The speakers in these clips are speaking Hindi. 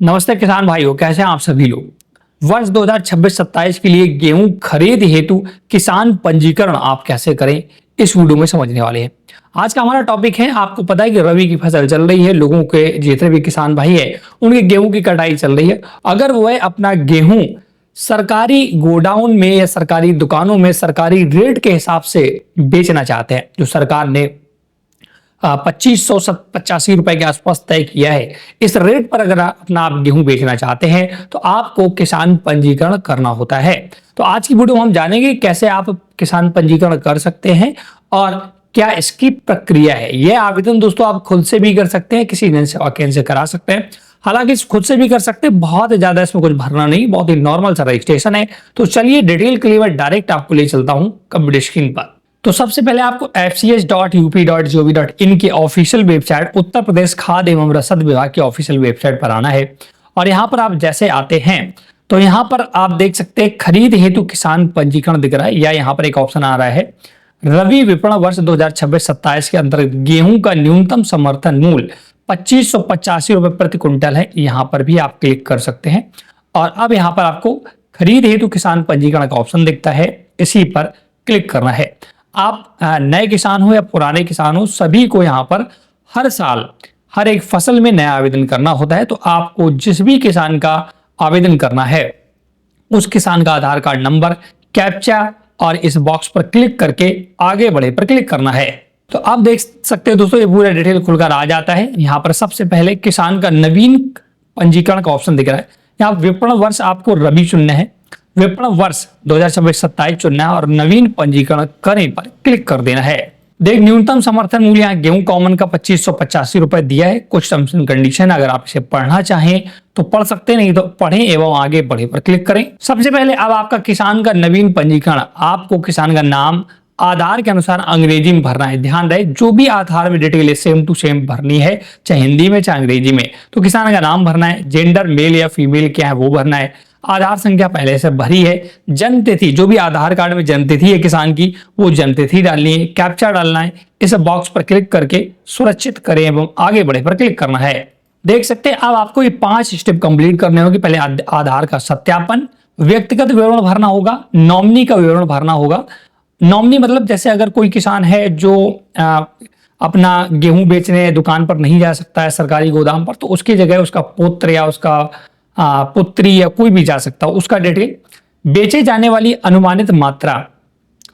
नमस्ते किसान भाइयों, कैसे हैं आप सभी लोग। वर्ष 2026-27 के लिए गेहूं खरीद हेतु किसान पंजीकरण आप कैसे करें, इस वीडियो में समझने वाले हैं। आज का हमारा टॉपिक है, आपको पता है कि रबी की फसल चल रही है, लोगों के जितने भी किसान भाई है उनके गेहूं की कटाई चल रही है। अगर वह अपना गेहूं सरकारी गोडाउन में या सरकारी दुकानों में सरकारी रेट के हिसाब से बेचना चाहते हैं, जो सरकार ने 2585 रुपए के आसपास तय किया है, इस रेट पर अगर अपना आप गेहूं बेचना चाहते हैं तो आपको किसान पंजीकरण करना होता है। तो आज की वीडियो में हम जानेंगे कैसे आप किसान पंजीकरण कर सकते हैं और क्या इसकी प्रक्रिया है। यह आवेदन दोस्तों आप खुद से भी कर सकते हैं, किसी जन सेवा केंद्र से करा सकते हैं। हालांकि खुद से भी कर सकते हैं, बहुत ज्यादा इसमें कुछ भरना नहीं, बहुत ही नॉर्मल सा रजिस्ट्रेशन है। तो चलिए डिटेल के लिए मैं डायरेक्ट आपको ले चलता हूं कंप्यूटर स्क्रीन पर। तो सबसे पहले आपको fcs.up.gov.in की ऑफिशियल वेबसाइट, उत्तर प्रदेश खाद्य एवं रसद विभाग की ऑफिशियल वेबसाइट पर आना है। और यहाँ पर आप जैसे आते हैं तो यहाँ पर आप देख सकते हैं खरीद हेतु किसान पंजीकरण दिख रहा है, या यहाँ पर एक ऑप्शन आ रहा है रबी विपणन वर्ष 2026-27 के अंतर्गत गेहूं का न्यूनतम समर्थन मूल्य 2585 रुपए प्रति क्विंटल है। यहाँ पर भी आप क्लिक कर सकते हैं और अब यहाँ पर आपको खरीद हेतु किसान पंजीकरण का ऑप्शन दिखता है, इसी पर क्लिक करना है। आप नए किसान हो या पुराने किसान हो, सभी को यहाँ पर हर साल हर एक फसल में नया आवेदन करना होता है। तो आपको जिस भी किसान का आवेदन करना है उस किसान का आधार कार्ड नंबर, कैप्चा और इस बॉक्स पर क्लिक करके आगे बढ़े पर क्लिक करना है। तो आप देख सकते हैं दोस्तों, ये पूरा डिटेल खुलकर आ जाता है। यहाँ पर सबसे पहले किसान का नवीन पंजीकरण का ऑप्शन दिख रहा है। यहाँ विपणन वर्ष आपको रबी चुनना है, विपणन वर्ष 2026-27 चुनना है और नवीन पंजीकरण करें पर क्लिक कर देना है। देख, न्यूनतम समर्थन मूल्य यहाँ गेहूं कॉमन का 2585 रुपए दिया है। कुछ टर्म्स एंड कंडीशन, अगर आप इसे पढ़ना चाहें तो पढ़ सकते, नहीं तो पढ़ें एवं आगे बढ़े पर क्लिक करें। सबसे पहले अब आपका किसान का नवीन पंजीकरण, आपको किसान का नाम आधार के अनुसार अंग्रेजी में भरना है। ध्यान रहे, जो भी आधार में डिटेल है सेम टू सेम भरनी है, चाहे हिंदी में चाहे अंग्रेजी में। तो किसान का नाम भरना है, जेंडर मेल या फीमेल क्या है वो भरना है, आधार संख्या पहले से भरी है, जन्म तिथि जो भी आधार कार्ड में जन्म तिथि है किसान की वो जन्म तिथि डालनी है, कैप्चा डालना है। इस बॉक्स पर क्लिक करके सुरक्षित करें एवं आगे बढ़े पर क्लिक करना है। देख सकते हैं अब आपको ये 5 स्टेप कंप्लीट करने होंगे। पहले आधार का सत्यापन, व्यक्तिगत विवरण भरना होगा, नॉमिनी का विवरण भरना होगा। नॉमिनी मतलब जैसे अगर कोई किसान है जो अपना गेहूं बेचने दुकान पर नहीं जा सकता है सरकारी गोदाम पर, तो उसकी जगह उसका पुत्र या उसका पुत्री या कोई भी जा सकता हो, उसका डिटेल। बेचे जाने वाली अनुमानित मात्रा,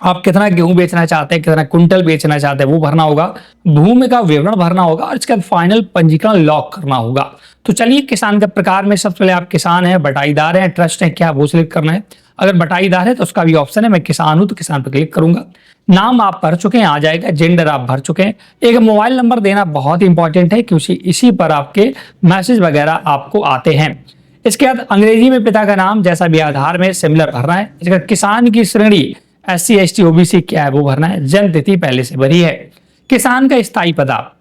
आप कितना गेहूं बेचना चाहते हैं, कितना कुंटल बेचना चाहते हैं वो भरना होगा। भूमि का विवरण भरना होगा और इसके बाद फाइनल पंजीकरण लॉक करना होगा। तो चलिए किसान के प्रकार में सबसे पहले आप किसान हैं, बटाईदार हैं, ट्रस्ट है, क्या वो सिलेक्ट करना है। अगर बटाईदार है तो उसका भी ऑप्शन है, मैं किसान हूं तो किसान पर क्लिक करूंगा। नाम आप भर चुके हैं, आ जाएगा। जेंडर आप भर चुके हैं। एक मोबाइल नंबर देना बहुत इंपॉर्टेंट है क्योंकि इसी पर आपके मैसेज वगैरह आपको आते हैं। इसके बाद अंग्रेजी में पिता का नाम जैसा भी आधार में सिमिलर भरना है। इसके बाद किसान की श्रेणी SC ST OBC क्या है वो भरना है। जन्म तिथि पहले से भरी है। किसान का स्थायी पता,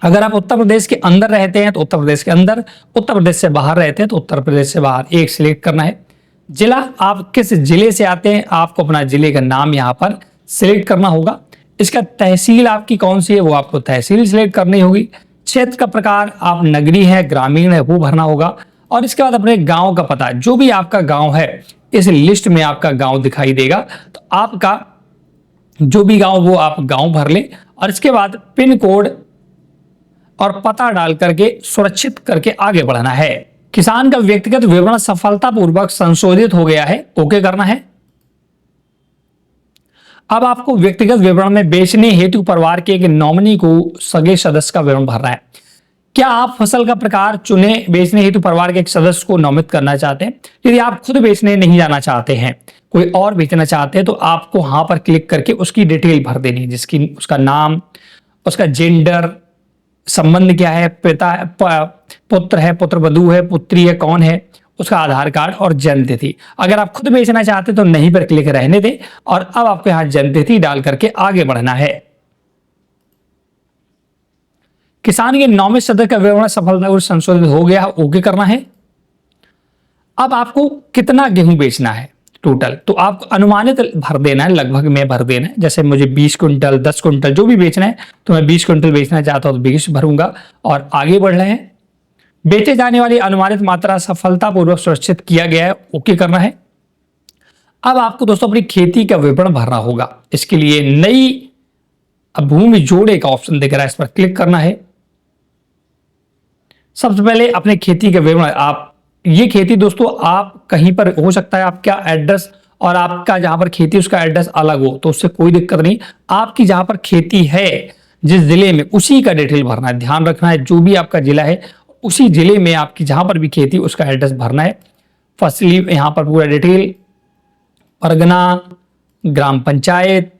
अगर आप उत्तर प्रदेश के अंदर रहते हैं तो उत्तर प्रदेश के अंदर, उत्तर प्रदेश से बाहर रहते हैं तो उत्तर प्रदेश से बाहर, एक सिलेक्ट करना है। जिला, आप किस जिले से आते हैं आपको अपना जिले का नाम यहाँ पर सिलेक्ट करना होगा। इसका तहसील आपकी कौन सी है वो आपको तहसील सिलेक्ट करनी होगी। क्षेत्र का प्रकार, आप नगरी है ग्रामीण है वो भरना होगा। और इसके बाद अपने गांव का पता, जो भी आपका गांव है इस लिस्ट में आपका गांव दिखाई देगा, तो आपका जो भी गांव वो आप गांव भर ले। और इसके बाद पिन कोड और पता डाल करके सुरक्षित करके आगे बढ़ना है। किसान का व्यक्तिगत विवरण सफलतापूर्वक संशोधित हो गया है, ओके करना है। अब आपको व्यक्तिगत विवरण में बेचने हेतु परिवार के एक नॉमिनी को सगे सदस्य का विवरण भरना है। क्या आप फसल का प्रकार चुने बेचने हेतु परिवार के एक सदस्य को नामित करना चाहते हैं। यदि आप खुद बेचने नहीं जाना चाहते हैं, कोई और बेचना चाहते हैं, तो आपको वहां पर क्लिक करके उसकी डिटेल भर देनी है, जिसकी उसका नाम, उसका जेंडर, संबंध क्या है, पिता पुत्र है, पुत्र वधू है, पुत्री है, कौन है, उसका आधार कार्ड और जन्म तिथि। अगर आप खुद बेचना चाहते तो नहीं पर क्लिक रहने दें। और अब आपको यहाँ जन्म तिथि डाल करके आगे बढ़ना है। किसान के नॉमित सदस्य का विवरण सफलतापूर्वक संशोधित हो गया, ओके करना है। अब आपको कितना गेहूं बेचना है टोटल, तो आपको अनुमानित भर देना है, लगभग में भर देना है। जैसे मुझे 20 कुंटल 10 कुंटल जो भी बेचना है, तो मैं 20 कुंटल बेचना चाहता हूं तो 20 भरूंगा और आगे बढ़ रहे हैं। बेचे जाने वाली अनुमानित मात्रा सफलतापूर्वक सुरक्षित किया गया है, ओके करना है। अब आपको दोस्तों अपनी खेती का विवरण भरना होगा। इसके लिए नई भूमि जोड़े का ऑप्शन दिख रहा है, इस पर क्लिक करना है। सबसे पहले अपने खेती का विवरण, आप ये खेती दोस्तों आप कहीं पर हो सकता है, आपका एड्रेस और आपका जहां पर खेती उसका एड्रेस अलग हो, तो उससे कोई दिक्कत नहीं। आपकी जहां पर खेती है जिस जिले में, उसी का डिटेल भरना है। ध्यान रखना है जो भी आपका जिला है उसी जिले में आपकी जहां पर भी खेती उसका एड्रेस भरना है। फसली यहां पर पूरा डिटेल, परगना, ग्राम पंचायत।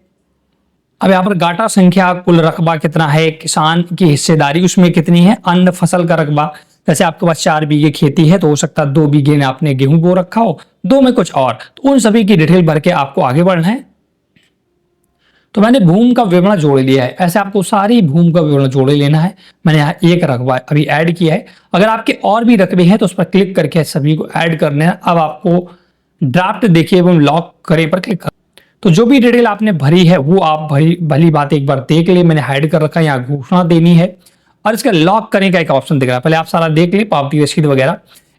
अब यहाँ पर गाटा संख्या, कुल रकबा कितना है, किसान की हिस्सेदारी उसमें कितनी है, अन्न फसल का रकबा, जैसे आपके पास 4 बीघे खेती है तो हो सकता है 2 बीघे में आपने गेहूं बो रखा हो, 2 में कुछ और, तो उन सभी की डिटेल भर के आपको आगे बढ़ना है। तो मैंने भूमि का विवरण जोड़ लिया है, ऐसे आपको सारी भूमि का विवरण जोड़ लेना है। मैंने यहाँ एक रकबा अभी ऐड किया है, अगर आपके और भी रकबे हैं तो उस पर क्लिक करके सभी को ऐड करने हैं। अब आपको ड्राफ्ट देखिए एवं लॉक करें पर क्लिक कर, तो जो भी डिटेल आपने भरी है वो आप भली बात एक बार देख ले। मैंने हाइड कर रखा है, यहाँ घोषणा देनी है और इसका लॉक करने का एक ऑप्शन दिख रहा है। पहले आप सारा देख ले, पावती रसीद वगैरह,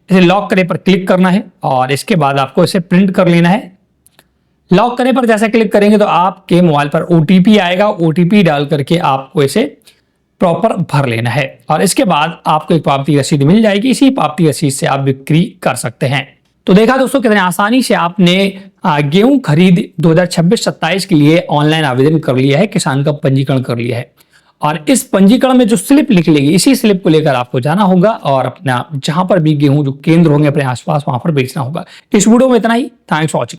इसे लॉक करें पर क्लिक करना है और इसके बाद आपको इसे प्रिंट कर लेना है। लॉक करने पर जैसे क्लिक करेंगे तो आपके मोबाइल पर ओटीपी आएगा, ओटीपी डाल करके आपको इसे प्रॉपर भर लेना है और इसके बाद आपको एक पावती रसीद मिल जाएगी। इसी पावती रसीद से आप बिक्री कर सकते हैं। तो देखा दोस्तों कितने आसानी से आपने गेहूं खरीद 2026-27 के लिए ऑनलाइन आवेदन कर लिया है, किसान का पंजीकरण कर लिया है और इस पंजीकरण में जो स्लिप निकलेगी इसी स्लिप को लेकर आपको जाना होगा और अपना जहां पर भी गेहूं जो केंद्र होंगे अपने आसपास वहां पर बेचना होगा। इस वीडियो में इतना ही। Thanks for watching.